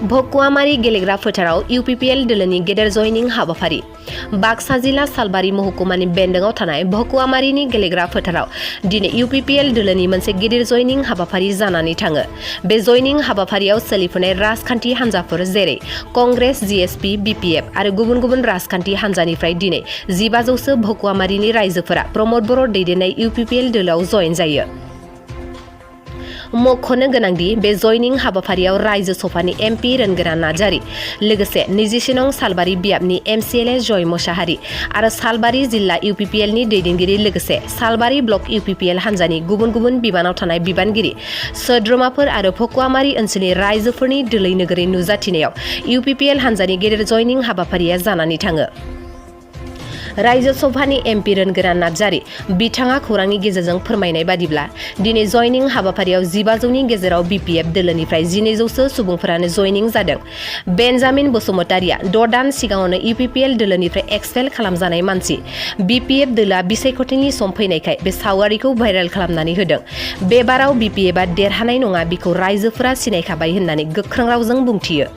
भकुआमारी गेलेग्रा फोथाराव इउ.पि.पि.एल दोलोनि गेदेर जयनिं हाबाफारि बाक्सा जिल्ला सालबारि महकुमानि बेन्दोंआव थानाय भकुआमारिनि गेलेग्रा फोथाराव दिनै इउ.पि.पि.एल दोलोनि मोनसे गिदिर जयनिं हाबाफारि जानानै थाङो। बे जयनिं हाबाफारियाव सोलिफुनाय राजखान्थि हान्जाफोर जेरै कंग्रेस, जिएसपि, बि.पि.एफ आरो गुबुन गुबुन राजखान्थि हान्जानिफ्राय दिनै 1500सो भकुआमारिनि रायजोफोरा प्रमद बर' दैदेननाय इउ.पि.पि.एल दोलोआव जयेन जायो। मख'नो गोनांदि बे जयनिं हाबाफारियाव रायजो सभानि एमपि रोनगोरा नार्जारि लोगोसे 21 नं सालबारि बियाबनि एमसिएलए जय मोसाहारि आरो सालबारि जिल्ला इउ.पि.पि.एलनि दैदेनगिरि लोगोसे सालबारि ब्लक इउ.पि.पि.एल हान्जानि गुबुन गुबुन बिबानाव थानाय बिबानगिरि सोद्रोमाफोर आरो भकुआमारि ओनसोलनि रायजोफोरनि दोलै नोगोरै नुजाथिनायाव इउ.पि.पि.एल हान्जानि गेदेर जयनिं हाबाफारिया जानानै थाङो। रायजो सभानि एमपि रोनगोरा नार्जारि बिथाङा खौरांनि गेजेरजों फोरमायनाय बादिब्ला दिनै जयनिं हाबाफारियाव 1500नि गेजेराव बि.पि.एफ दोलोनिफ्राय 1200सो सुबुंफोरानो जयनिं जादों। बेन्जामिन बसुमतारिया 6 दान सिगाङावनो इउ.पि.पि.एल दोलोनिफ्राय एक्सपेल खालामजानाय मानसि। बि.पि.एफ दोलोआ बिसायख'थिनि सम फैनायखाय बे सावगारिखौ भाइरेल खालामनानै होदों। बे बाराव बि.पि.एफआ देरहानाय नङा बिखौ रायजोफोरा सिनायखाबाय होननानै गोख्रों रावजों बुंथियो।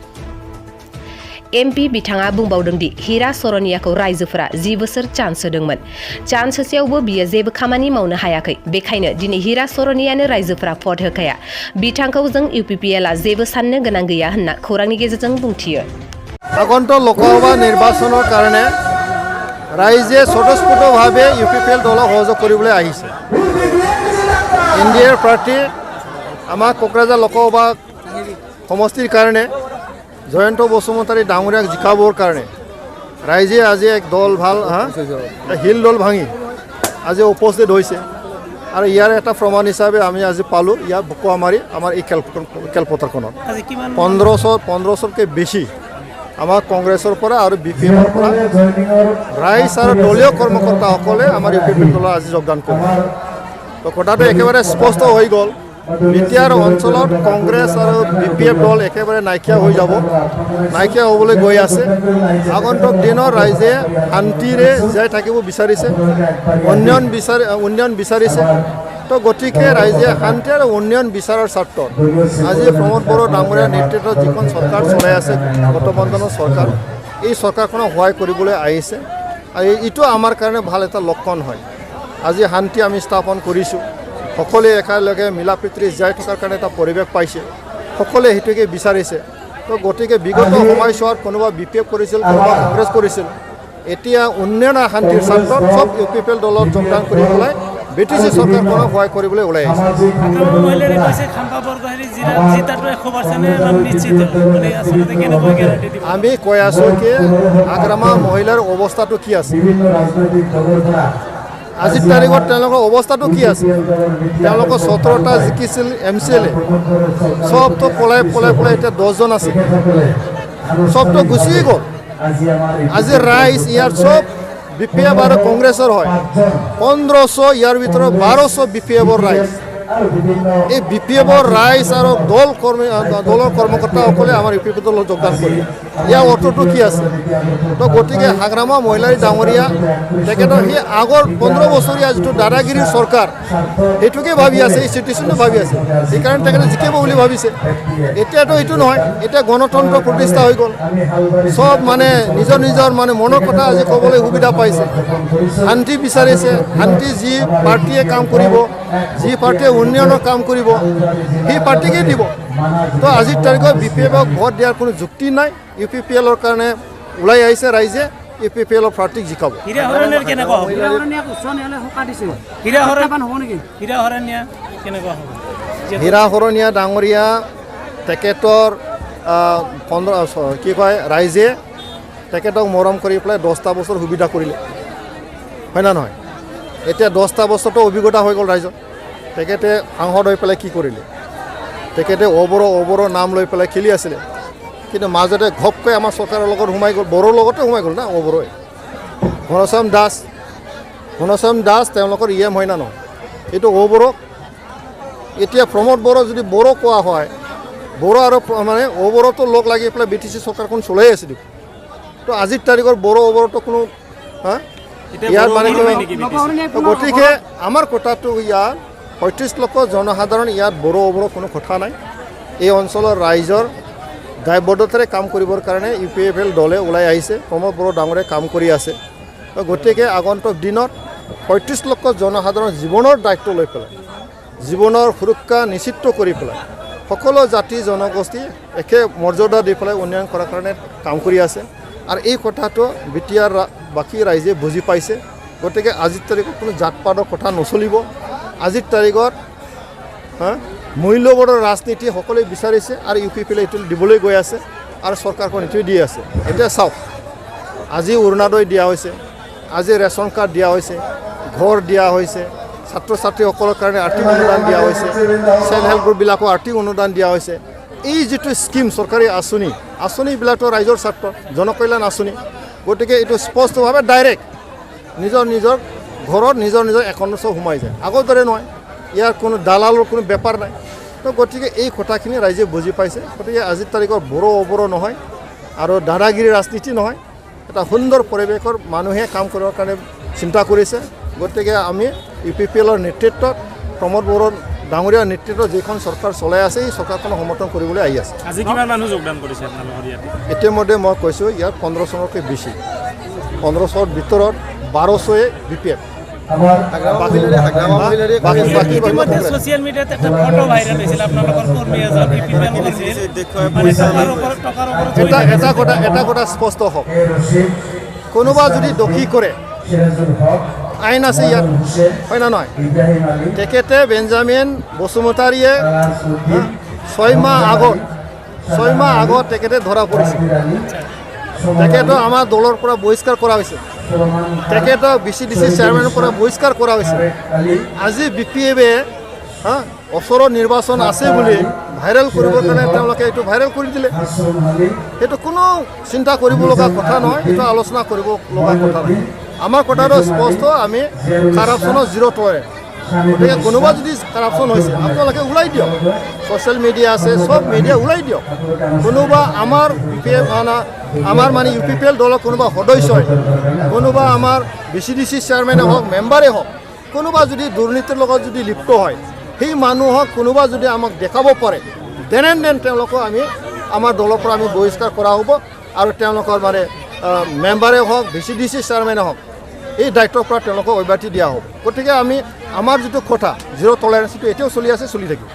एमपि बिथाङा बुंबावदों दि हिरा सरनियाखौ रायजोफोरा 10 बोसोर चान्स होदोंमोन। चान्स होसेयावबो बियो जेबो खामानि मावनो हायाखै। बेखायनो दिनै हिरा सरनियानो रायजोफोरा भट होखाया। बिथांखौ जों इउ.पि.पि.एलआ जेबो साननो गोनां गैया होनना खौरांनि गेजेरजों बुंथियो। আগন্তুক লোকসভা নিৰ্বাচনৰ কাৰণে ৰাইজে স্বতঃস্ফূৰ্তভাৱে ইউ.পি.পি.এল দলক সহযোগ কৰিবলৈ আহিছে। ইণ্ডিয়াৰ প্ৰাৰ্থী আমাৰ কোকৰাঝাৰ লোকসভা সমষ্টিৰ কাৰণে জয়ন্ত বসুমতাৰী ডাঙৰীয়াক জিকাবৰ কাৰণে ৰাইজে আজি এক দল ভাল হিল দল ভাঙি আজি উপস্থিত হৈছে আৰু ইয়াৰ এটা প্ৰমাণ হিচাপে আমি আজি পালোঁ ইয়াৰ ভকুৱামাৰী আমাৰ এই খেলপথাৰখনত 1500তকৈ বেছি আমাৰ কংগ্ৰেছৰ পৰা আৰু বি.পি.এফৰ পৰা ৰাইজ আৰু দলীয় কৰ্মকৰ্তাসকলে আমাৰ ইউ.পি.পি.এল দলত আজি যোগদান কৰিব। তো কথাটো একেবাৰে স্পষ্ট হৈ গ'ল। বিটিআৰ অঞ্চলত কংগ্ৰেছ আৰু বি.পি.এফ দল একেবাৰে নাইকিয়া হৈ যাব, নাইকিয়া হ'বলৈ গৈ আছে। আগন্তুক দিনৰ ৰাইজে শান্তিৰে জীয়াই থাকিব বিচাৰিছে, উন্নয়ন বিচাৰিছে। তো গতিকে ৰাইজে শান্তি আৰু উন্নয়ন বিচাৰাৰ স্বাৰ্থত আজি প্ৰমোদ বড়ো ডাঙৰীয়াৰ নেতৃত্বত যিখন চৰকাৰ চলাই আছে গঠবন্ধনৰ চৰকাৰ, এই চৰকাৰখনক সহায় কৰিবলৈ আহিছে আৰু এইটো আমাৰ কাৰণে ভাল এটা লক্ষণ হয়। আজি শান্তি আমি স্থাপন কৰিছোঁ, সকলোৱে একেলগে মিলা প্ৰীতিৰে জীয়াই থকাৰ কাৰণে এটা পৰিৱেশ পাইছে, সকলোৱে সেইটোকে বিচাৰিছে। তো গতিকে বিগত সময়ছোৱাত কোনোবা বি.পি.এফ কৰিছিল, কোনোবা কংগ্ৰেছ কৰিছিল। এতিয়া উন্নয়ন আৰু শান্তিৰ স্বাৰ্থত চব ইউ.পি.পি.এল দলত যোগদান কৰি পেলাই ব্ৰিটিছ চৰকাৰখনক সহায় কৰিবলৈ ওলাই আহিছে। আমি কৈ আছোঁ কি আগ্ৰামা মহিলাৰ অৱস্থাটো কি আছে, আজিৰ তাৰিখত তেওঁলোকৰ অৱস্থাটো কি আছে। তেওঁলোকৰ 17টা জিকিছিল এমচিএলএ, চবটো পলাই এতিয়া 10জন আছে, চবটো গুচি গ'ল। আজি ৰাইজ ইয়াৰ চব বি.পি.এফ আৰু কংগ্ৰেছৰ হয়। 1500 ইয়াৰ ভিতৰত 1200 বি.পি.এফৰ ৰাইজ। এই বি.পি.এফৰ ৰাইজ আৰু দলৰ কৰ্মকৰ্তাসকলে আমাৰ ইউ.পি.পি.এল দলত যোগদান কৰে। ইয়াৰ অৰ্থটো কি আছে? তো গতিকে হাগ্ৰামা মহিলাৰী ডাঙৰীয়া তেখেতৰ সেই আগৰ 15 বছৰীয়া যিটো দাদাগিৰিৰ চৰকাৰ সেইটোকে ভাবি আছে, এই চিটুৱেশ্যনটো ভাবি আছে। সেইকাৰণে তেখেতে জিকিব বুলি ভাবিছে। এতিয়াতো এইটো নহয়, এতিয়া গণতন্ত্ৰ প্ৰতিষ্ঠা হৈ গ'ল। চব নিজৰ মনৰ কথা আজি ক'বলৈ সুবিধা পাইছে। শান্তি বিচাৰিছে, শান্তি যি পাৰ্টীয়ে কাম কৰিব, যি পাৰ্টীয়ে উন্নয়নৰ কাম কৰিব সেই পাৰ্টীকে দিব। তো আজিৰ তাৰিখত বি.পি.এফক ভোট দিয়াৰ কোনো যুক্তি নাই। ইউ.পি.পি.এলৰ কাৰণে ওলাই আহিছে ৰাইজে, ইউ.পি.পি.এলৰ প্ৰাৰ্থীক জিকাব। হীৰা শৰণীয়া ডাঙৰীয়া তেখেতৰ ৰাইজে তেখেতক মৰম কৰি পেলাই 10টা বছৰ সুবিধা কৰিলে, হয় না নহয়? এতিয়া 10টা বছৰতো অভিজ্ঞতা হৈ গ'ল ৰাইজৰ। তেখেতে সাংসদ হৈ পেলাই কি কৰিলে? তেখেতে অবৰ নাম লৈ পেলাই খেলি আছিলে, কিন্তু মাজতে ঘপকৈ আমাৰ চৰকাৰৰ লগত সোমাই গ'ল, বড়োৰ লগতে সোমাই গ'ল না অবৰই। ঘনশ্যাম দাস তেওঁলোকৰ ইএম হয় না নহয়? এইটো অবৰক এতিয়া প্ৰমোদ বড়ো যদি বড়ো কোৱা হয়, বড়ো আৰু অবৰতো লগ লাগি পেলাই ব্ৰিটিছ চৰকাৰখন চলাই আছে দেখোন। তো আজিৰ তাৰিখৰ বড়ো অবৰতো কোনো ইয়াৰ গতিকে আমাৰ কথাটো ইয়াৰ 35 লক্ষ জনসাধাৰণ ইয়াত বড়ো অবড়ো কোনো কথা নাই। এই অঞ্চলৰ ৰাইজৰ দায়বদ্ধতাৰে কাম কৰিবৰ কাৰণে ইউ.পি.এফ.এল দলে ওলাই আহিছে। প্ৰমোদ বড়ো ডাঙৰে কাম কৰি আছে। গতিকে আগন্তুক দিনত ৩৫ লক্ষ জনসাধাৰণৰ জীৱনৰ দায়িত্ব লৈ পেলাই জীৱনৰ সুৰক্ষা নিশ্চিত কৰি পেলাই সকলো জাতি জনগোষ্ঠী একে মৰ্যাদা দি পেলাই উন্নয়ন কৰাৰ কাৰণে কাম কৰি আছে। আৰু এই কথাটো বিটিআৰ বাকী ৰাইজে বুজি পাইছে। গতিকে আজিৰ তাৰিখত কোনো জাত পাতৰ কথা নচলিব। আজিৰ তাৰিখত মূল্যবোধৰ ৰাজনীতি সকলোৱে বিচাৰিছে আৰু ইউ.পি.এফ.এলে এইটো দিবলৈ গৈ আছে আৰু চৰকাৰখন এইটোৱে দি আছে। এতিয়া চাওক, আজি অৰুণোদয় দিয়া হৈছে, আজি ৰেচন কাৰ্ড দিয়া হৈছে, ঘৰ দিয়া হৈছে, ছাত্ৰ ছাত্ৰীসকলৰ কাৰণে আৰ্থিক অনুদান দিয়া হৈছে, ছেল্ফ হেল্প গ্ৰুপবিলাকো আৰ্থিক অনুদান দিয়া হৈছে। এই যিটো স্কিম চৰকাৰী আঁচনিবিলাকতো ৰাইজৰ স্বাৰ্থ, জনকল্যাণ আঁচনি। গতিকে এইটো স্পষ্টভাৱে ডাইৰেক্ট নিজৰ ঘৰত নিজৰ একাউণ্টত চব সোমাই যায়। আগৰ দৰে নহয়, ইয়াৰ কোনো দালালৰ কোনো বেপাৰ নাই। তো গতিকে এই কথাখিনি ৰাইজে বুজি পাইছে। গতিকে আজিৰ তাৰিখত বড়ো নহয় আৰু দাদাগিৰি ৰাজনীতি নহয়, এটা সুন্দৰ পৰিৱেশৰ মানুহে কাম কৰিবৰ কাৰণে চিন্তা কৰিছে। গতিকে আমি ইউ.পি.এফ.এলৰ নেতৃত্বত প্ৰমোদ বড়ো ডাঙৰীয়াৰ নেতৃত্বত যিখন চৰকাৰ চলাই আছে, এই চৰকাৰখনক সমৰ্থন কৰিবলৈ আহি আছে। আজি কিমান মানুহ যোগদান কৰিছে আপোনালোকৰ ইয়াতে? ইতিমধ্যে মই কৈছোঁ ইয়াত 1500তকৈ বেছি, 1500ৰ ভিতৰত 1200 বি.পি.এফ। ছ'চিয়েল মিডিয়াত এটা ফটো ভাইৰেল হৈছিল আপোনালোকৰ কৰ্মী এজন এটা কথা স্পষ্ট হওক, কোনোবা যদি দোষী কৰে আইন আছে ইয়াত, হয় না নহয়? তেখেতে বেঞ্জামিন বসুমতাৰীয়ে 6 মাহ আগত তেখেতে ধৰা পৰিছিল। তেখেতক আমাৰ দলৰ পৰা বহিষ্কাৰ কৰা হৈছে, তেখেতক BCDC চেয়াৰমেনৰ পৰা বহিষ্কাৰ কৰা হৈছে। আজি বি.পি.এফে ওচৰৰ নিৰ্বাচন আছে বুলি ভাইৰেল কৰিবৰ কাৰণে তেওঁলোকে এইটো ভাইৰেল কৰি দিলে। সেইটো কোনো চিন্তা কৰিব লগা কথা নহয়, এইটো আলোচনা কৰিব লগা কথা নহয়। আমাৰ কথাটো স্পষ্ট, আমি কাৰাপশ্যনৰ জিৰ' টলাৰেঞ্চ। গতিকে কোনোবা যদি কাৰাপশ্যন হৈছে আপোনালোকে ওলাই দিয়ক, ছ'চিয়েল মিডিয়া আছে, চব মিডিয়া ওলাই দিয়ক। কোনোবা আমাৰ মানে ইউ.পি.এফ.এল দলৰ কোনোবা সদস্যই, কোনোবা আমাৰ BCDC চেয়াৰমেনে হওক, মেম্বাৰে হওক, কোনোবা যদি দুৰ্নীতিৰ লগত যদি লিপ্ত হয়, সেই মানুহক কোনোবা যদি আমাক দেখাব পাৰে, দেন তেওঁলোকক আমাৰ দলৰ পৰা আমি বহিষ্কাৰ কৰা হ'ব আৰু তেওঁলোকৰ মানে মেম্বাৰে হওক, BCDC চেয়াৰমেনে হওক, এই দায়িত্বৰ পৰা তেওঁলোকক অব্যাহতি দিয়া হ'ব। গতিকে আমাৰ যিটো কথা জিৰ' টলাৰেঞ্চ, সেইটো এতিয়াও চলি আছে, চলি থাকিব।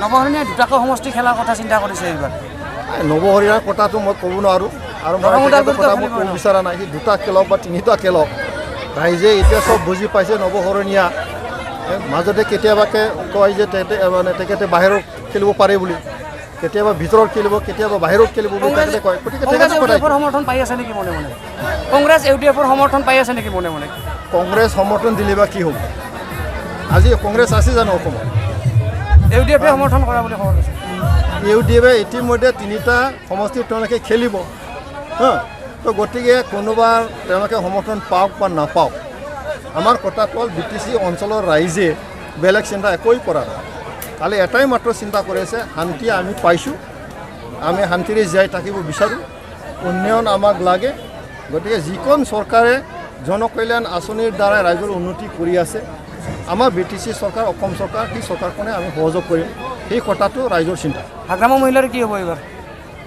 নৱহৰণীয়া দুটাকৈ সমষ্টি খেলাৰ কথা চিন্তা কৰিছে এইবাৰ। নৱহৰিয়াৰ কথাটো মই ক'ব নোৱাৰোঁ আৰু মই কথা মই ক'ব বিচৰা নাই। সি 2টা খেলক বা 3টা খেলক, ৰাইজে এতিয়া চব বুজি পাইছে। নৱহৰণীয়া মাজতে কেতিয়াবাকে কয় যে তেখেতে বাহিৰত খেলিব পাৰে বুলি, কেতিয়াবা ভিতৰত খেলিব, কেতিয়াবা বাহিৰত খেলিব বুলি তেখেতে কয়। গতিকে সমৰ্থন পাই আছে নেকি মনে মনে? কংগ্ৰেছ ইউ.ডি.এফৰ সমৰ্থন পাই আছে নেকি মনে মনে? কংগ্ৰেছ সমৰ্থন দিলে বা কি হ'ব? আজি কংগ্ৰেছ আছে জানো অসমত? ইউ.ডি.এফে সমৰ্থন কৰা বুলি খবৰ আছে। ইউ.ডি.এফে ইতিমধ্যে 3টা সমষ্টিত তেওঁলোকে খেলিব। তো গতিকে কোনোবা তেওঁলোকে সমৰ্থন পাওক বা নাপাওক, আমাৰ কথাটো হ'ল BTC অঞ্চলৰ ৰাইজে বেলেগ চিন্তা একোৱেই কৰা নাই। খালি এটাই মাত্ৰ চিন্তা কৰিছে, শান্তি আমি পাইছোঁ, আমি শান্তিৰে জীয়াই থাকিব বিচাৰোঁ, উন্নয়ন আমাক লাগে। গতিকে যিখন চৰকাৰে জনকল্যাণ আঁচনিৰ দ্বাৰা ৰাইজৰ উন্নতি কৰি আছে, আমাৰ BTC চৰকাৰ, অসম চৰকাৰ, সেই চৰকাৰখনে আমি সহযোগ কৰিম, সেই কথাটো ৰাইজৰ চিন্তা। হাগ্ৰামা মহিলাৰ কি হ'ব এইবাৰ?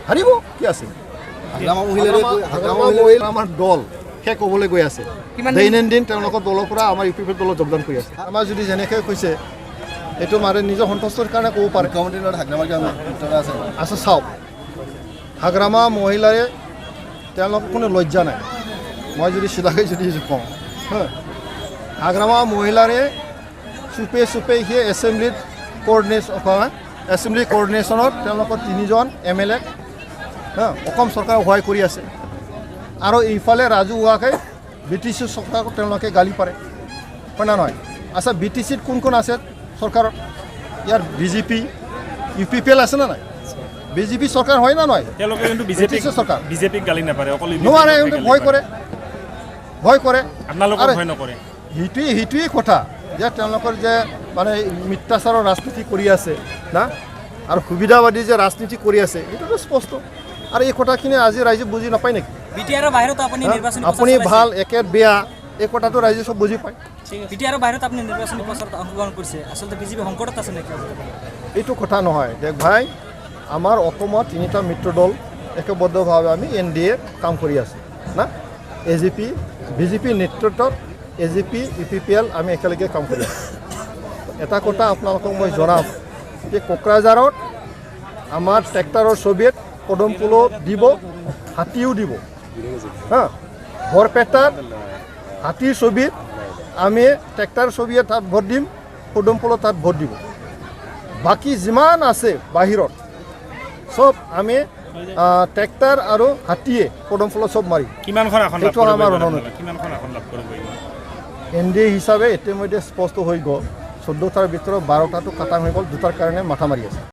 হাৰিব, কি আছে? আমাৰ দল শেষ হ'বলৈ গৈ আছে। দৈনন্দিন তেওঁলোকৰ দলৰ পৰা আমাৰ ইউ.পি.এফ দলত যোগদান কৰি আছে। আমাৰ যদি যেনেকৈ কৈছে এইটো মানে নিজৰ সন্তুষ্টৰ কাৰণে ক'ব পাৰে। আচ্ছা চাওক, হাগ্ৰামা মহিলাৰে তেওঁলোকৰ কোনো লজ্জা নাই। মই যদি চিধাকৈ যদি কওঁ, হাগ্ৰামা মহিলাৰে চুপে সেই এছেম্বলি কোঅৰ্ডিনেশ্যনত তেওঁলোকৰ 3জন MLA অসম চৰকাৰে সহায় কৰি আছে। আৰু এইফালে ৰাজহুৱাকৈ BTC চৰকাৰক তেওঁলোকে গালি পাৰে, হয় না নহয়? আচ্ছা, BTCত কোন আছে চৰকাৰত? ইয়াৰ বিজেপি, ইউ.পি.এফ.এল আছে না নাই? বিজেপি চৰকাৰ হয় না নহয়? তেওঁলোকে কিন্তু চৰকাৰ বিজেপিক গালি নাপাৰে, অকল নোৱাৰে, ভয় কৰে। আপোনালোকৰ ভয় নকৰে? সেইটোৱেই কথা যে তেওঁলোকৰ যে মানে মিথ্যাচাৰৰ ৰাজনীতি কৰি আছে না, আৰু সুবিধাবাদী যে ৰাজনীতি কৰি আছে, এইটোতো স্পষ্ট। আৰু এই কথাখিনি আজি ৰাইজে বুজি নাপায় নেকি? বিটিআৰৰ বাহিৰত আপুনি ভাল একে বেয়া, এই কথাটো ৰাইজে চব বুজি পায়। বিটিআৰৰ বাহিৰত আপুনি নিৰ্বাচনী প্ৰচাৰত অংশগ্ৰহণ কৰিছে, আচলতে বিজেপি সংকটত আছে নেকি? এইটো কথা নহয়। দেখ ভাই, আমাৰ অসমত 3টা মিত্ৰ দল একবদ্ধভাৱে আমি NDA কাম কৰি আছোঁ না AGP BJP নেতৃত্বত AGP UPPL আমি একেলগে কাম কৰি আছোঁ এটা কথা আপোনালোকক মই জনাম যে কোকৰাঝাৰত আমাৰ ট্ৰেক্টৰৰ ছবিত পদমফুলো দিব হাতীও দিব হা বৰপেটাত হাতীৰ ছবিত আমি ট্ৰেক্টৰ ছবিয়ে তাত ভোট দিম পদমফুলো তাত ভোট দিব বাকি যিমান আছে বাহিৰত সব আমি ট্ৰেক্টৰ আৰু হাতীয়ে পদমফুলো সব মাৰি কিমানখন এখন লাভ এইটো আমাৰ ৰণনীতি কিমানখন এখন লাভ কৰিব NDA হিচাপে ইতিমধ্যে স্পষ্ট হৈ গ'ল 14টাৰ ভিতৰত 12টাটো খতম হৈ গ'ল 2টাৰ কাৰণে মাথা মাৰি আছে